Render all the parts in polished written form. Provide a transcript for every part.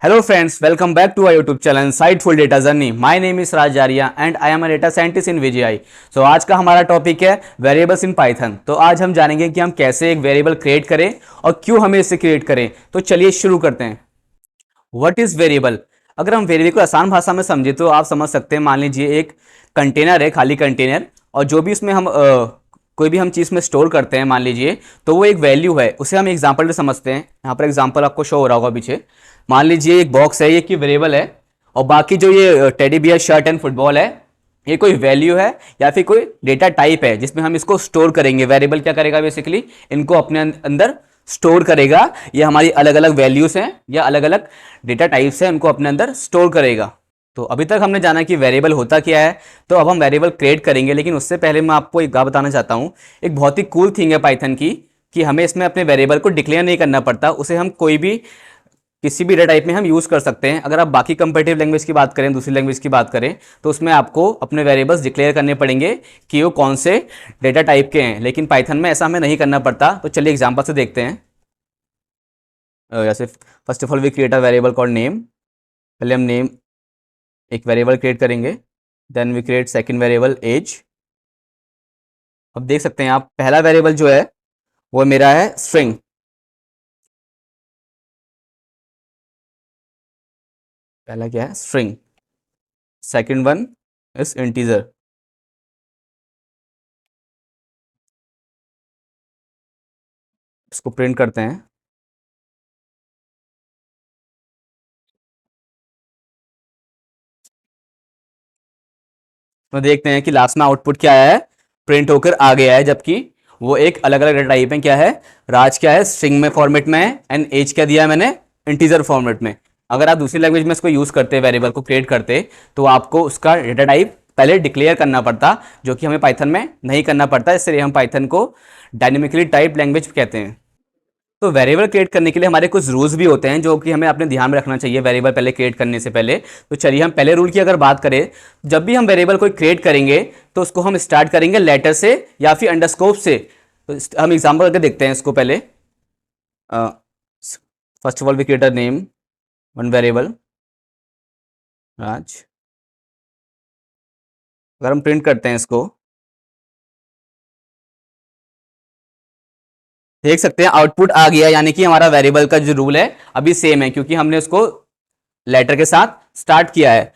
Hello friends, welcome back to our YouTube channel Insightful Data Journey. My name is Raj Jaria and I am a data scientist in VGI. So आज का हमारा topic है variables in Python. तो आज हम जानेंगे कि हम कैसे एक वेरिएबल क्रिएट करें और क्यों हमें इसे क्रिएट करें। तो चलिए शुरू करते हैं। What is variable? अगर हम वेरिएबल को आसान भाषा में समझे तो आप समझ सकते हैं, मान लीजिए एक कंटेनर है, खाली कंटेनर, और जो भी इसमें हम कोई भी हम चीज़ में स्टोर करते हैं, मान लीजिए, तो वो एक वैल्यू है। उसे हम एग्जांपल से समझते हैं। यहाँ पर एग्जांपल आपको शो हो रहा होगा पीछे। मान लीजिए एक बॉक्स है, ये की वेरिएबल है, और बाकी जो ये teddy bear, shirt and football है, ये कोई वैल्यू है या फिर कोई डेटा टाइप है जिसमें हम इसको स्टोर करेंगे। वेरिएबल क्या करेगा? बेसिकली इनको अपने अंदर स्टोर करेगा। ये हमारी अलग अलग वैल्यूज हैं या अलग अलग डेटा टाइप्स हैं, उनको अपने अंदर स्टोर करेगा। तो अभी तक हमने जाना कि वेरिएबल होता क्या है। तो अब हम वेरिएबल क्रिएट करेंगे, लेकिन उससे पहले मैं आपको एक बात बताना चाहता हूँ। एक बहुत ही कूल थिंग है पाइथन की कि हमें इसमें अपने वेरिएबल को डिक्लेयर नहीं करना पड़ता। उसे हम कोई भी किसी भी डेटा टाइप में हम यूज़ कर सकते हैं। अगर आप बाकी कंपेटिटिव लैंग्वेज की बात करें, दूसरी लैंग्वेज की बात करें, तो उसमें आपको अपने वेरिएबल्स डिक्लेयर करने पड़ेंगे कि वो कौन से डेटा टाइप के हैं, लेकिन पाइथन में ऐसा हमें नहीं करना पड़ता। तो चलिए एग्जांपल से देखते हैं। जैसे first of all we create a variable called name. पहले हम नेम एक वेरिएबल क्रिएट करेंगे, then we create second variable age. अब देख सकते हैं आप, पहला वेरिएबल जो है वो मेरा है स्ट्रिंग। पहला क्या है? String. Second one is integer. इसको प्रिंट करते हैं। तो देखते हैं कि लास्ट में आउटपुट क्या आया है, प्रिंट होकर आ गया है, जबकि वो एक अलग अलग डेटा टाइप है। क्या है? राज क्या है? स्ट्रिंग में फॉर्मेट में है, एंड एज क्या दिया है मैंने? इंटीजर फॉर्मेट में। अगर आप दूसरी लैंग्वेज में इसको यूज करते, वेरिएबल को क्रिएट करते, तो आपको उसका डेटा टाइप पहले डिक्लेयर करना पड़ता, जो कि हमें पाइथन में नहीं करना पड़ता। इसलिए हम पाइथन को डायनेमिकली टाइप लैंग्वेज कहते हैं। तो वेरिएबल क्रिएट करने के लिए हमारे कुछ रूल्स भी होते हैं, जो कि हमें अपने ध्यान में रखना चाहिए वेरिएबल पहले क्रिएट करने से पहले। तो चलिए हम पहले रूल की अगर बात करें, जब भी हम वेरिएबल को क्रिएट करेंगे तो उसको हम स्टार्ट करेंगे लेटर से या फिर अंडरस्कोप से। तो हम एग्जांपल करके देखते हैं इसको। पहले first of all we create a name, one variable Raj. अगर हम प्रिंट करते हैं इसको, देख सकते हैं आउटपुट आ गया, यानी कि हमारा वेरिएबल का जो रूल है अभी सेम है, क्योंकि हमने उसको लेटर के साथ स्टार्ट किया है।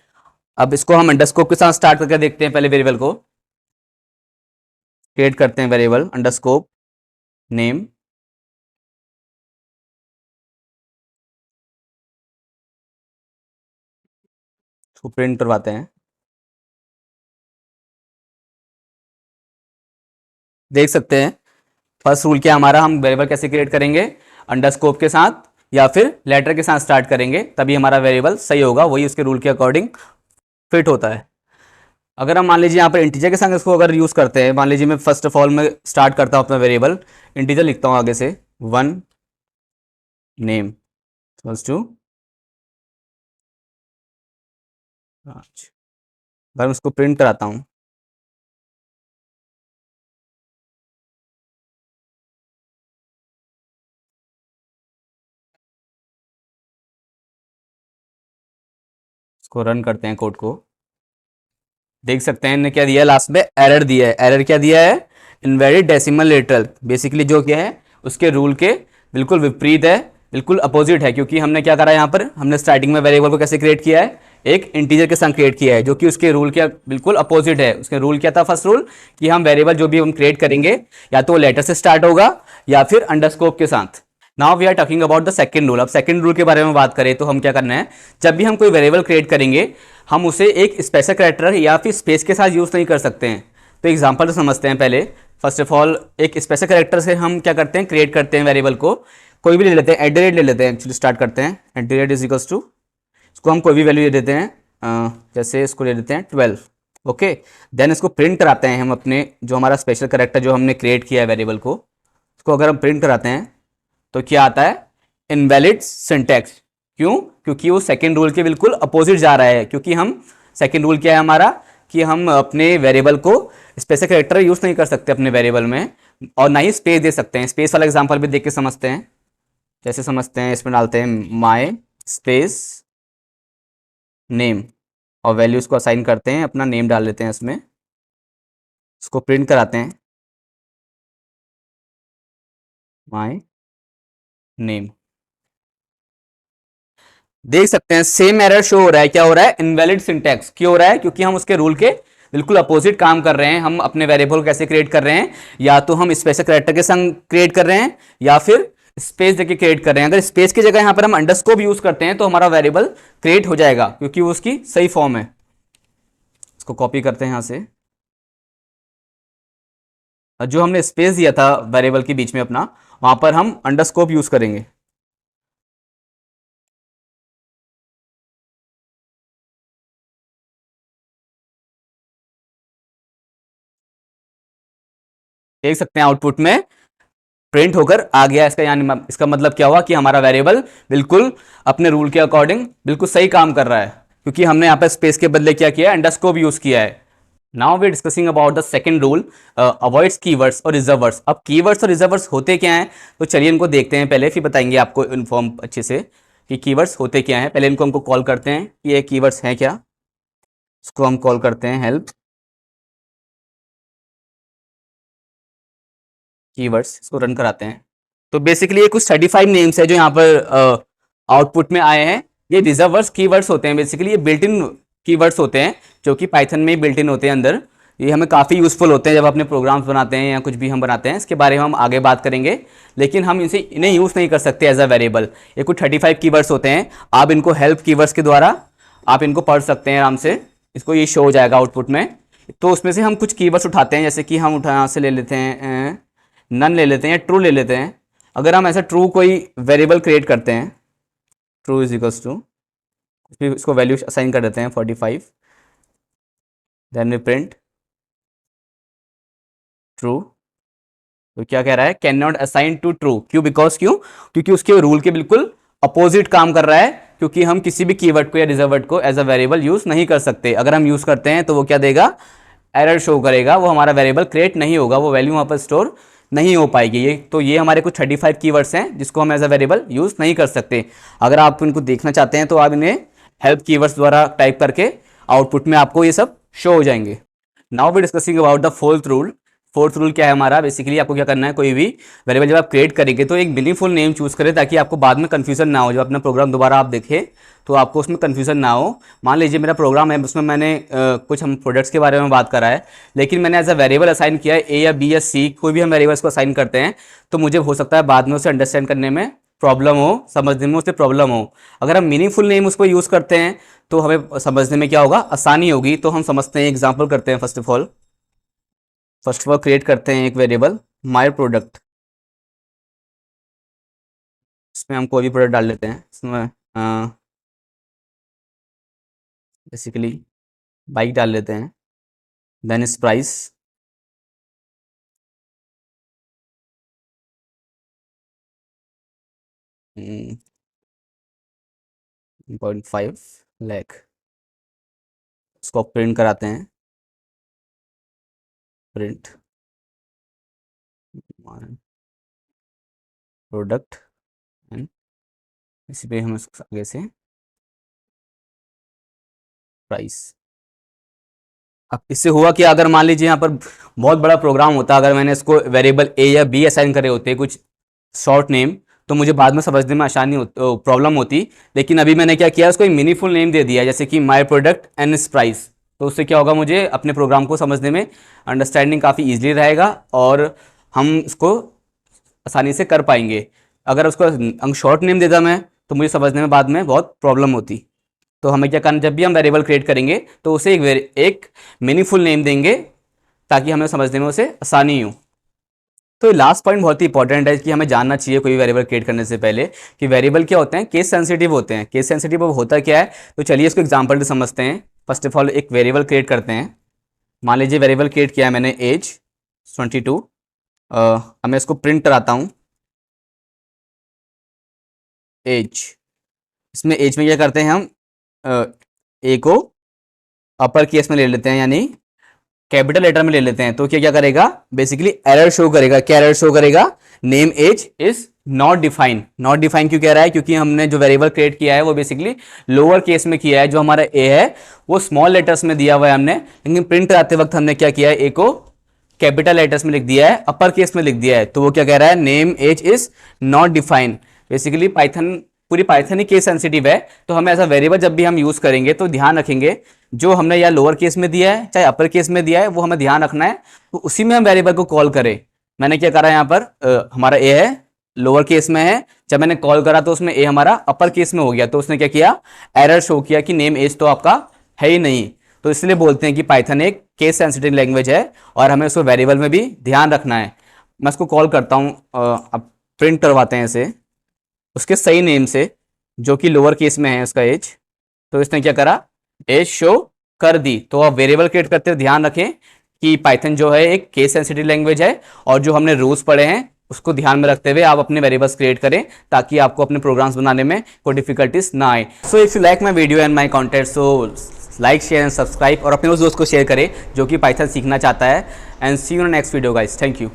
अब इसको हम अंडरस्कोप के साथ स्टार्ट करके देखते हैं। पहले वेरिएबल को क्रिएट करते हैं, वेरिएबल अंडरस्कोप नेम। इसको प्रिंट करवाते हैं। देख सकते हैं फर्स्ट रूल क्या हमारा, हम वेरिएबल कैसे क्रिएट करेंगे? अंडरस्कोप के साथ या फिर लेटर के साथ स्टार्ट करेंगे, तभी हमारा वेरिएबल सही होगा। वही उसके रूल के अकॉर्डिंग फिट होता है। अगर हम मान लीजिए यहाँ पर इंटीजर के संग इसको अगर यूज करते हैं, मान लीजिए मैं फर्स्ट ऑफ ऑल मैं स्टार्ट करता हूँ अपना वेरिएबल, इंटीजर लिखता हूँ आगे से, वन नेम टू। अगर मैं उसको प्रिंट कराता हूँ, इसको रन करते हैं कोड को, देख सकते हैं इन्हें क्या दिया है? लास्ट में एरर दिया है। एरर क्या दिया है? Invalid decimal literal. बेसिकली जो क्या है उसके रूल के बिल्कुल विपरीत है, बिल्कुल अपोजिट है। क्योंकि हमने क्या करा, यहाँ पर हमने स्टार्टिंग में वेरिएबल को कैसे क्रिएट किया है? एक इंटीजर के संग क्रिएट किया है, जो कि उसके रूल के बिल्कुल अपोजिट है। उसके रूल क्या था? फर्स्ट रूल कि हम वेरिएबल जो भी हम क्रिएट करेंगे या तो लेटर से स्टार्ट होगा या फिर अंडरस्कोप के साथ। Now we are talking about the second rule. अब सेकंड रूल के बारे में बात करें तो हम क्या करना है, जब भी हम कोई वेरिएबल क्रिएट करेंगे, हम उसे एक स्पेशल कैरेक्टर या फिर स्पेस के साथ यूज नहीं कर सकते हैं। तो एग्जांपल तो समझते हैं पहले। फर्स्ट ऑफ ऑल एक स्पेशल कैरेक्टर से हम क्या करते हैं, क्रिएट करते हैं वेरिएबल को। कोई भी ले लेते हैं, एट द रेट ले लेते हैं, एक्चुअली स्टार्ट करते हैं, at the rate is equals to, इसको हम कोई भी वैल्यू दे देते हैं, जैसे इसको ले देते हैं 12। ओके, देन इसको प्रिंट कराते हैं हम अपने जो हमारा स्पेशल कैरेक्टर जो हमने क्रिएट किया है वेरिएबल को, उसको अगर हम प्रिंट कराते हैं तो क्या आता है? Invalid syntax. क्यों? क्योंकि वो सेकंड रूल के बिल्कुल अपोजिट जा रहा है। क्योंकि हम सेकंड रूल क्या है हमारा कि हम अपने वेरिएबल को स्पेशल कैरेक्टर यूज नहीं कर सकते अपने वेरिएबल में, और ना ही स्पेस दे सकते हैं। स्पेस वाला एग्जांपल भी देख के समझते हैं। जैसे समझते हैं, इसमें डालते हैं माय स्पेस नेम और वैल्यूज को असाइन करते हैं, अपना नेम डाल लेते हैं इसमें, इसको प्रिंट कराते हैं माय नेम। देख सकते हैं सेम एरर शो हो रहा है। क्या हो रहा है? Invalid syntax. क्यों हो रहा है? क्योंकि हम उसके रूल के बिल्कुल अपोजिट काम कर रहे हैं। हम अपने वेरिएबल कैसे क्रिएट कर रहे हैं? या तो हम स्पेशल कैरेक्टर के संग क्रिएट कर रहे हैं या फिर स्पेस देके क्रिएट कर रहे हैं। अगर स्पेस की जगह यहां पर हम अंडरस्कोर यूज करते हैं तो हमारा वेरिएबल क्रिएट हो जाएगा, क्योंकि वो उसकी सही फॉर्म है। इसको कॉपी करते हैं यहां से, जो हमने स्पेस दिया था वेरिएबल के बीच में अपना, वहां पर हम अंडरस्कोर यूज करेंगे। देख सकते हैं आउटपुट में प्रिंट होकर आ गया। इसका यानी इसका मतलब क्या हुआ कि हमारा वेरिएबल बिल्कुल अपने रूल के अकॉर्डिंग बिल्कुल सही काम कर रहा है, क्योंकि हमने यहाँ पे स्पेस के बदले क्या किया है? अंडरस्कोर यूज किया है। Now we discussing about the second rule, avoids keywords और रिजर्वर्स। अब कीवर्ड्स और रिजर्वर्स होते क्या हैं, तो चलिए इनको देखते हैं पहले, फिर बताएंगे आपको इन्फॉर्म अच्छे से कि कीवर्ड्स होते क्या हैं। पहले इनको हमको कॉल करते हैं कि ये कीवर्ड्स हैं क्या। इसको हम कॉल करते हैं हेल्प कीवर्ड्स, इसको रन कराते हैं। तो बेसिकली ये कुछ 35 नेम्स है जो यहाँ पर आउटपुट में आए हैं। ये रिजर्वर्स कीवर्ड्स होते हैं। बेसिकली ये बिल्ट इन कीवर्ड्स होते हैं जो कि पाइथन में बिल्ट इन होते हैं अंदर। ये हमें काफ़ी यूजफुल होते हैं जब अपने प्रोग्राम्स बनाते हैं या कुछ भी हम बनाते हैं। इसके बारे में हम आगे बात करेंगे, लेकिन हम इन्हें यूज़ नहीं कर सकते एज अ वेरिएबल। ये कुछ 35 कीवर्ड्स होते हैं। आप इनको हेल्प कीवर्ड्स के द्वारा आप इनको पढ़ सकते हैं आराम से। इसको ये शो हो जाएगा आउटपुट में। तो उसमें से हम कुछ कीवर्ड्स उठाते हैं, जैसे कि हम यहाँ से ले लेते हैं नन ले लेते हैं, ट्रू ले लेते हैं। अगर हम ऐसा ट्रू कोई वेरिएबल क्रिएट करते हैं, ट्रू इज इक्वल्स टू, फिर इसको वैल्यू असाइन कर देते हैं 45, देन वी प्रिंट ट्रू। तो क्या कह रहा है? Can not assign to true. क्यों? बिकॉज क्यों? क्योंकि उसके रूल के बिल्कुल अपोजिट काम कर रहा है, क्योंकि हम किसी भी कीवर्ड को या रिजर्व वर्ड को एज अ वेरिएबल यूज नहीं कर सकते। अगर हम यूज करते हैं तो वो क्या देगा? एरर शो करेगा, वो हमारा वेरिएबल क्रिएट नहीं होगा, वो वैल्यू वहां पर स्टोर नहीं हो पाएगी। ये हमारे कुछ 35 कीवर्ड्स हैं जिसको हम एज अ वेरिएबल यूज नहीं कर सकते। अगर आप इनको देखना चाहते हैं तो आप इन्हें हेल्प कीवर्ड्स द्वारा टाइप करके आउटपुट में आपको ये सब शो हो जाएंगे। Now we discussing about the fourth rule. Fourth rule क्या है हमारा? बेसिकली आपको क्या करना है, कोई भी वेरिएबल जब आप क्रिएट करेंगे तो एक मीनिंगफुल नेम चूज करें, ताकि आपको बाद में कंफ्यूजन ना हो। जब अपना प्रोग्राम दोबारा आप देखें तो आपको उसमें कंफ्यूजन ना हो। मान लीजिए मेरा प्रोग्राम है, उसमें मैंने कुछ हम प्रोडक्ट्स के बारे में बात करा है, लेकिन मैंने एज अ वेरिएबल असाइन किया है ए या बी या सी, कोई भी हम वेरिएबल्स को असाइन करते हैं, तो मुझे हो सकता है बाद में उसे अंडरस्टैंड करने में प्रॉब्लम हो, समझने में उसे प्रॉब्लम हो। अगर हम मीनिंगफुल नेम उसको यूज़ करते हैं तो हमें समझने में क्या होगा? आसानी होगी। तो हम समझते हैं, एग्जाम्पल करते हैं। फर्स्ट ऑफ ऑल क्रिएट करते हैं एक वेरिएबल माय प्रोडक्ट। इसमें हम कोई भी प्रोडक्ट डाल लेते हैं। इसमें बेसिकली बाइक डाल लेते हैं, देन इस प्राइस 0.5 लाख। इसको प्रिंट कराते हैं, प्रिंट प्रोडक्ट एंड इसी पे हम इसको आगे से प्राइस। अब इससे हुआ कि अगर मान लीजिए यहाँ पर बहुत बड़ा प्रोग्राम होता, अगर मैंने इसको वेरिएबल ए या बी असाइन करे होते कुछ शॉर्ट नेम, तो मुझे बाद में समझने में आसानी प्रॉब्लम होती। लेकिन अभी मैंने क्या किया, उसको एक मीनिंगफुल नेम दे दिया, जैसे कि माय प्रोडक्ट एंड इस प्राइस। तो उससे क्या होगा? मुझे अपने प्रोग्राम को समझने में अंडरस्टैंडिंग काफ़ी ईजिली रहेगा और हम इसको आसानी से कर पाएंगे। अगर उसको शॉर्ट नेम देता मैं, तो मुझे समझने में बाद में बहुत प्रॉब्लम होती। तो हमें क्या करना, जब भी हम वेरिएबल क्रिएट करेंगे तो उसे एक मीनिंगफुल नेम देंगे, ताकि हमें समझने में उसे आसानी हो। तो लास्ट पॉइंट बहुत ही इंपॉर्टेंट है कि हमें जानना चाहिए कोई वेरिएबल क्रिएट करने से पहले कि वेरिएबल क्या होते हैं? केस सेंसिटिव होते हैं। केस सेंसिटिव होता क्या है? तो चलिए इसको एग्जांपल से समझते हैं। फर्स्ट ऑफ ऑल एक वेरिएबल क्रिएट करते हैं। मान लीजिए वेरिएबल क्रिएट किया है मैंने एज 22। अब मैं इसको प्रिंट कराता हूँ एज। इसमें एज में क्या करते हैं हम? ए को अपर केस में ले लेते हैं, यानी कैपिटल लेटर में ले लेते हैं। तो क्या क्या करेगा? बेसिकली एरर शो करेगा। क्या एरर शो करेगा? Name age is not define क्यों कह रहा है, क्योंकि हमने जो वेरिएबल क्रिएट किया है वो बेसिकली लोअर केस में किया है। जो हमारा ए है वो स्मॉल लेटर्स में दिया हुआ है हमने, लेकिन प्रिंट कराते वक्त हमने क्या किया है, ए को कैपिटल लेटर्स में लिख दिया है, अपर केस में लिख दिया है। तो वो क्या कह रहा है, name age is not define. Basically Python, पूरी पाइथन ही केस सेंसिटिव है, तो हमें ऐसा वेरिएबल जब भी हम यूज करेंगे तो ध्यान रखेंगे जो हमने या लोअर केस में दिया है चाहे अपर केस में दिया है वो हमें ध्यान रखना है, तो उसी में हम वेरिएबल को कॉल करें। मैंने क्या करा यहाँ पर, हमारा ए है लोअर केस में है, जब मैंने कॉल करा तो उसमें ए हमारा अपर केस में हो गया, तो उसने क्या किया, एरर शो किया कि नेम एज तो आपका है ही नहीं। तो इसलिए बोलते हैं कि पाइथन एक केस सेंसिटिव लैंग्वेज है और हमें उसको वेरिएबल में भी ध्यान रखना है। मैं इसको कॉल करता हूँ, अब प्रिंट करवाते हैं इसे उसके सही नेम से जो कि लोअर केस में है उसका एज। तो इसने क्या करा, एज शो कर दी। तो आप वेरिएबल क्रिएट करते हुए ध्यान रखें कि पाइथन जो है एक केस सेंसिटिव लैंग्वेज है और जो हमने रूल्स पढ़े हैं उसको ध्यान में रखते हुए आप अपने वेरिएबल्स क्रिएट करें ताकि आपको अपने प्रोग्राम्स बनाने में कोई डिफिकल्टीज ना आए। So if you like my video and my content, so like share and subscribe और अपने उस दोस्त को शेयर करें जो कि पाइथन सीखना चाहता है। And see you in next video guys, thank you.